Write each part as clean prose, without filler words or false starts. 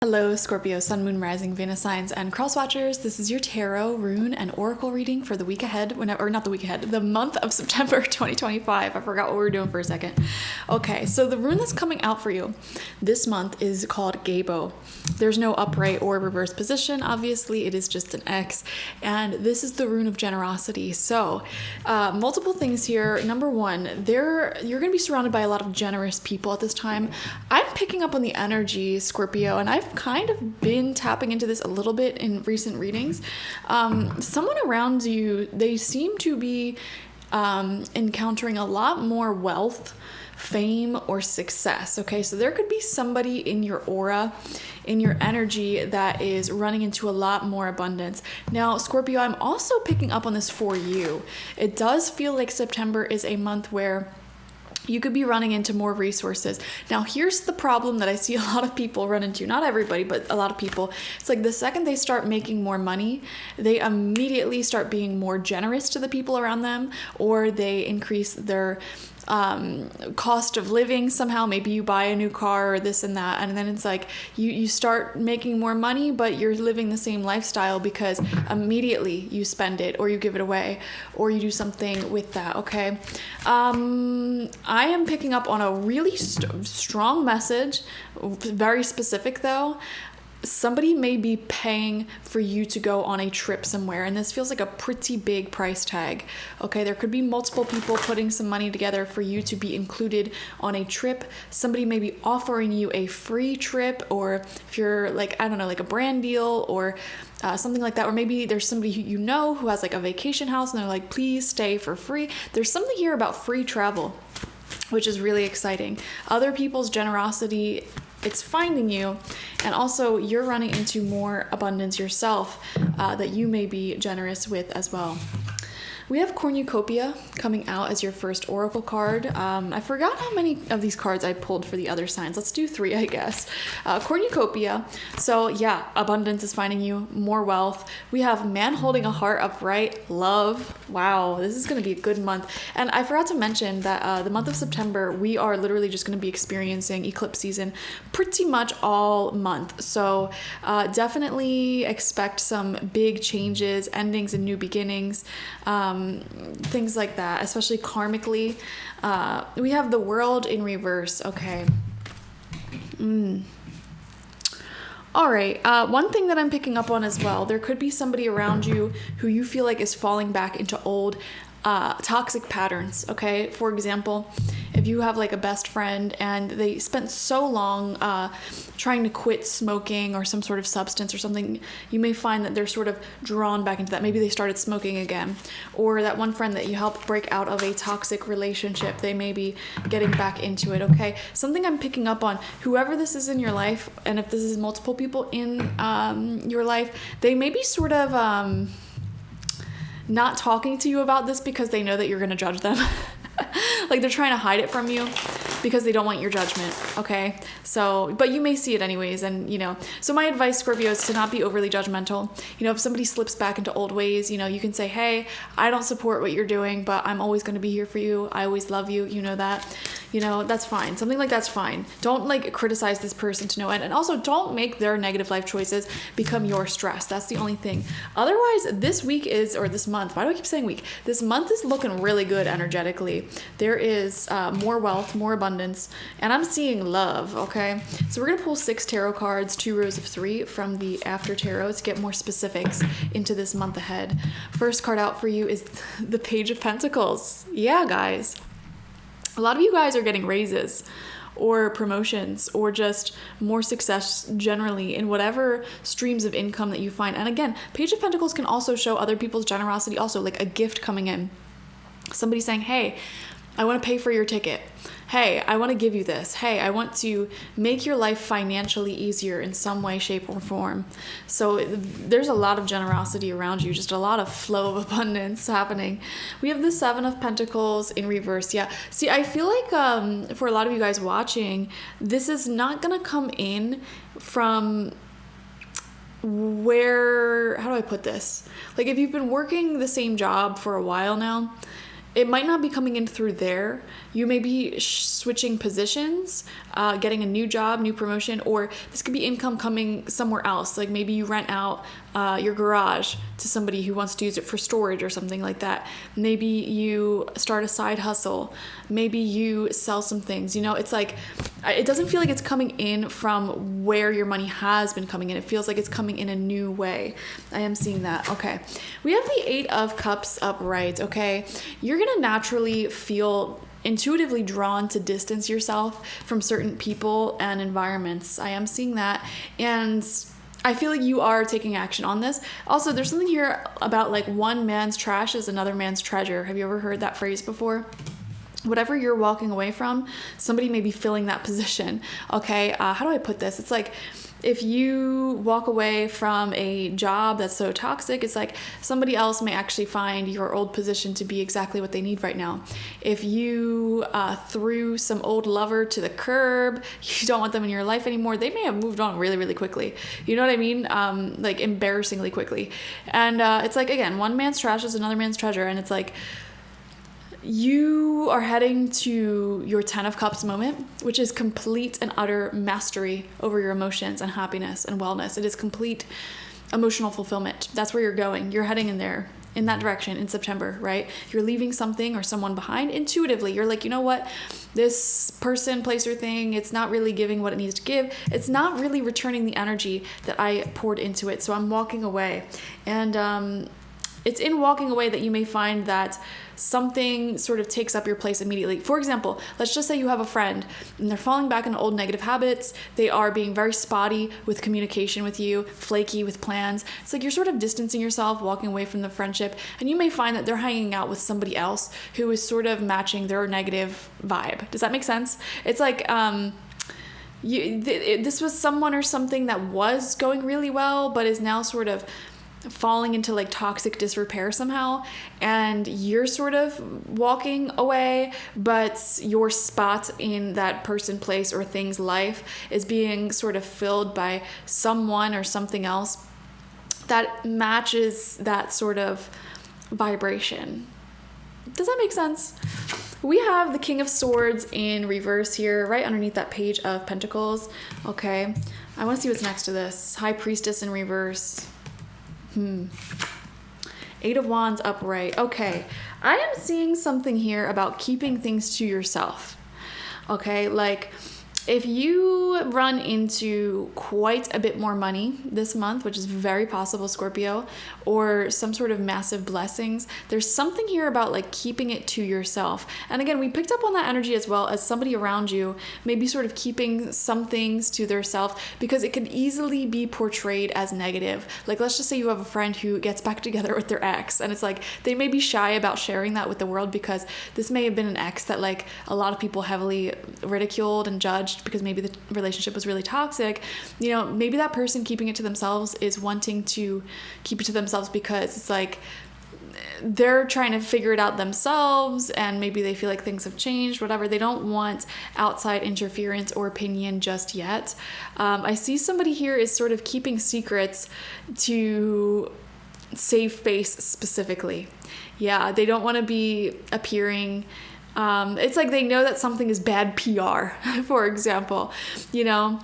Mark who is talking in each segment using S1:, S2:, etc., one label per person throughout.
S1: Hello, Scorpio, Sun, Moon, Rising, Venus signs, and cross watchers. This is your tarot, rune, and oracle reading for the week ahead, the month of September 2025. I forgot what we were doing for a second. Okay, so the rune that's coming out for you this month is called Gabo. There's no upright or reverse position, obviously, it is just an X, and this is the rune of generosity. So, multiple things here. Number one, you're going to be surrounded by a lot of generous people at this time. I'm picking up on the energy, Scorpio, and I've kind of been tapping into this a little bit in recent readings. Someone around you, they seem to be encountering a lot more wealth, fame, or success. Okay, so there could be somebody in your aura, in your energy, that is running into a lot more abundance. Now, Scorpio, I'm also picking up on this for you. It does feel like September is a month where you could be running into more resources. Now, here's the problem that I see a lot of people run into. Not everybody, but a lot of people. It's like the second they start making more money, they immediately start being more generous to the people around them, or they increase their cost of living somehow. Maybe you buy a new car or this and that, and then it's like you start making more money, but you're living the same lifestyle because immediately you spend it, or you give it away, or you do something with that. Okay, I am picking up on a really strong message, very specific though. Somebody may be paying for you to go on a trip somewhere, and this feels like a pretty big price tag. Okay, there could be multiple people putting some money together for you to be included on a trip. Somebody may be offering you a free trip, or if you're like, I don't know, like a brand deal or something like that. Or maybe there's somebody who you know who has like a vacation house and they're like, please stay for free. There's something here about free travel, which is really exciting. Other people's generosity, it's finding you, and also you're running into more abundance yourself that you may be generous with as well. We have Cornucopia coming out as your first oracle card. I forgot how many of these cards I pulled for the other signs. Let's do 3, I guess. Cornucopia. So yeah, abundance is finding you, more wealth. We have man holding a heart upright, love. Wow, this is going to be a good month. And I forgot to mention that the month of September, we are literally just going to be experiencing eclipse season pretty much all month. So definitely expect some big changes, endings, and new beginnings. Things like that, especially karmically. We have the world in reverse. Okay. All right. One thing that I'm picking up on as well, there could be somebody around you who you feel like is falling back into old toxic patterns. Okay. For example, if you have like a best friend and they spent so long trying to quit smoking or some sort of substance or something, you may find that they're sort of drawn back into that. Maybe they started smoking again. Or that one friend that you helped break out of a toxic relationship, they may be getting back into it. Okay, something I'm picking up on, whoever this is in your life, and if this is multiple people in your life, they may be sort of not talking to you about this because they know that you're going to judge them. Like they're trying to hide it from you because they don't want your judgment. Okay, so but you may see it anyways, and so my advice, Scorpio, is to not be overly judgmental. If somebody slips back into old ways, you can say, hey, I don't support what you're doing, but I'm always going to be here for you. I always love you. That's fine. Something like that's fine. Don't like criticize this person to no end, and also don't make their negative life choices become your stress. That's the only thing. Otherwise, this week is, or this month, why do I keep saying week? This month is looking really good energetically. There is more wealth, more abundance, and I'm seeing love. Okay, so we're gonna pull 6 tarot cards, 2 rows of 3 from the After Tarot to get more specifics into this month ahead. First card out for you is the Page of Pentacles. Yeah, guys. A lot of you guys are getting raises or promotions or just more success generally in whatever streams of income that you find. And again, Page of Pentacles can also show other people's generosity, also like a gift coming in. Somebody saying, hey, I want to pay for your ticket. Hey, I want to give you this. Hey, I want to make your life financially easier in some way, shape, or form. So there's a lot of generosity around you, just a lot of flow of abundance happening. We have the 7 of Pentacles in reverse. Yeah. See, I feel like for a lot of you guys watching, this is not going to come in from where, how do I put this? Like if you've been working the same job for a while now, it might not be coming in through there. You may be switching positions, getting a new job, new promotion, or this could be income coming somewhere else. Like maybe you rent out your garage to somebody who wants to use it for storage or something like that. Maybe you start a side hustle. Maybe you sell some things. You know, it's like, it doesn't feel like it's coming in from where your money has been coming in. It feels like it's coming in a new way. I am seeing that. Okay. We have the 8 of Cups upright. Okay. You're going to naturally feel intuitively drawn to distance yourself from certain people and environments. I am seeing that. And I feel like you are taking action on this. Also, there's something here about like one man's trash is another man's treasure. Have you ever heard that phrase before? Whatever you're walking away from, somebody may be filling that position. Okay, how do I put this? It's like if you walk away from a job that's so toxic, it's like somebody else may actually find your old position to be exactly what they need right now. If you threw some old lover to the curb, you don't want them in your life anymore, they may have moved on really, really quickly. You know what I mean? Like embarrassingly quickly. And it's like, again, one man's trash is another man's treasure. And it's like, you are heading to your 10 of Cups moment, which is complete and utter mastery over your emotions and happiness and wellness. It is complete emotional fulfillment. That's where you're going. You're heading in there, in that direction in September, right? You're leaving something or someone behind intuitively. You're like, you know what? This person, place, or thing, it's not really giving what it needs to give. It's not really returning the energy that I poured into it. So I'm walking away. And it's in walking away that you may find that something sort of takes up your place immediately. For example, let's just say you have a friend and they're falling back into old negative habits. They are being very spotty with communication with you, flaky with plans. It's like you're sort of distancing yourself, walking away from the friendship, and you may find that they're hanging out with somebody else who is sort of matching their negative vibe. Does that make sense? It's like, this was someone or something that was going really well, but is now sort of falling into like toxic disrepair somehow, and you're sort of walking away, but your spot in that person, place, or thing's life is being sort of filled by someone or something else that matches that sort of vibration. Does that make sense? We have the King of Swords in reverse here, right underneath that Page of Pentacles. Okay, I want to see what's next to this. High Priestess in reverse. 8 of Wands upright. Okay, I am seeing something here about keeping things to yourself. Okay, like if you run into quite a bit more money this month, which is very possible, Scorpio, or some sort of massive blessings, there's something here about like keeping it to yourself. And again, we picked up on that energy as well as somebody around you maybe sort of keeping some things to their self, because it could easily be portrayed as negative. Like let's just say you have a friend who gets back together with their ex, and it's like they may be shy about sharing that with the world because this may have been an ex that like a lot of people heavily ridiculed and judged because maybe the relationship was really toxic. You know, maybe that person keeping it to themselves is wanting to keep it to themselves because it's like they're trying to figure it out themselves, and maybe they feel like things have changed, whatever. They don't want outside interference or opinion just yet. I see somebody here is sort of keeping secrets to save face specifically. Yeah, they don't want to be appearing. It's like they know that something is bad PR, for example, you know,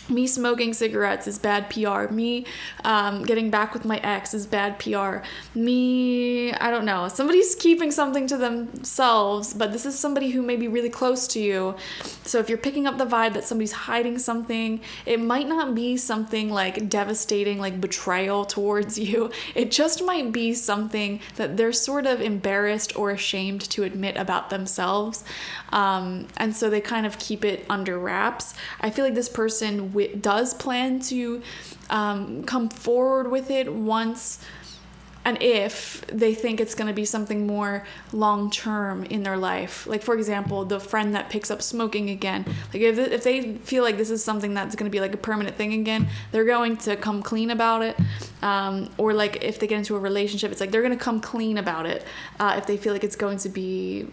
S1: me smoking cigarettes is bad PR. Me getting back with my ex is bad PR. Me, I don't know. Somebody's keeping something to themselves, but this is somebody who may be really close to you. So if you're picking up the vibe that somebody's hiding something, it might not be something like devastating, like betrayal towards you. It just might be something that they're sort of embarrassed or ashamed to admit about themselves. And so they kind of keep it under wraps. I feel like this person does plan to come forward with it once and if they think it's going to be something more long-term in their life. Like, for example, the friend that picks up smoking again. Like, if they feel like this is something that's going to be like a permanent thing again, they're going to come clean about it. Or like if they get into a relationship, it's like they're going to come clean about it if they feel like it's going to be,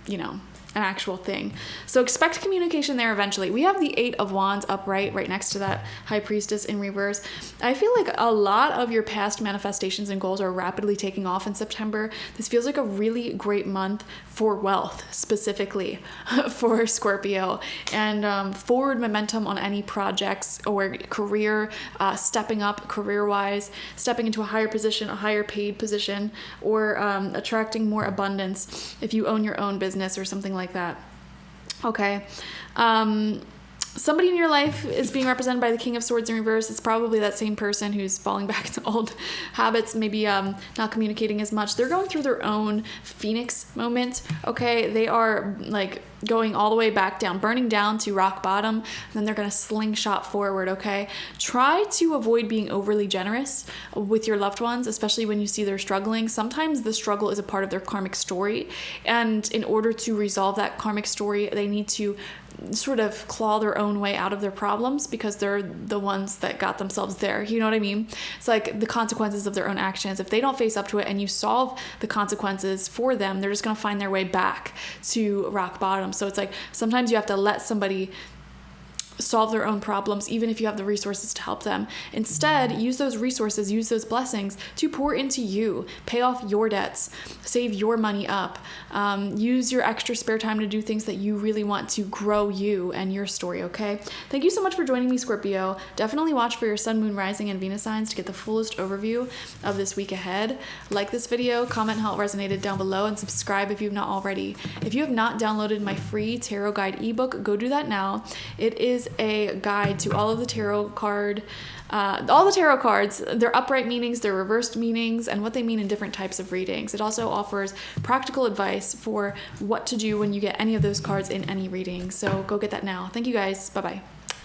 S1: you know, an actual thing. So expect communication there eventually. We have the 8 of Wands upright right next to that High Priestess in reverse. I feel like a lot of your past manifestations and goals are rapidly taking off in September. This feels like a really great month for wealth, specifically for Scorpio, and forward momentum on any projects or career, stepping up career-wise, stepping into a higher position, a higher paid position, or attracting more abundance if you own your own business or something like that. Okay. Somebody in your life is being represented by the King of Swords in reverse. It's probably that same person who's falling back to old habits, maybe not communicating as much. They're going through their own Phoenix moment, okay? They are like going all the way back down, burning down to rock bottom, and then they're going to slingshot forward, okay? Try to avoid being overly generous with your loved ones, especially when you see they're struggling. Sometimes the struggle is a part of their karmic story, and in order to resolve that karmic story, they need to sort of claw their own way out of their problems because they're the ones that got themselves there. You know what I mean? It's like the consequences of their own actions. If they don't face up to it and you solve the consequences for them, they're just going to find their way back to rock bottom. So it's like sometimes you have to let somebody solve their own problems, even if you have the resources to help them. Instead, use those resources, use those blessings to pour into you, pay off your debts, save your money up, use your extra spare time to do things that you really want to grow you and your story, okay? Thank you so much for joining me, Scorpio. Definitely watch for your sun, moon, rising, and Venus signs to get the fullest overview of this week ahead. Like this video, comment how it resonated down below, and subscribe if you've not already. If you have not downloaded my free tarot guide ebook, go do that now. It is a guide to all of the tarot cards, their upright meanings, their reversed meanings, and what they mean in different types of readings. It also offers practical advice for what to do when you get any of those cards in any reading. So go get that now. Thank you guys. Bye-bye.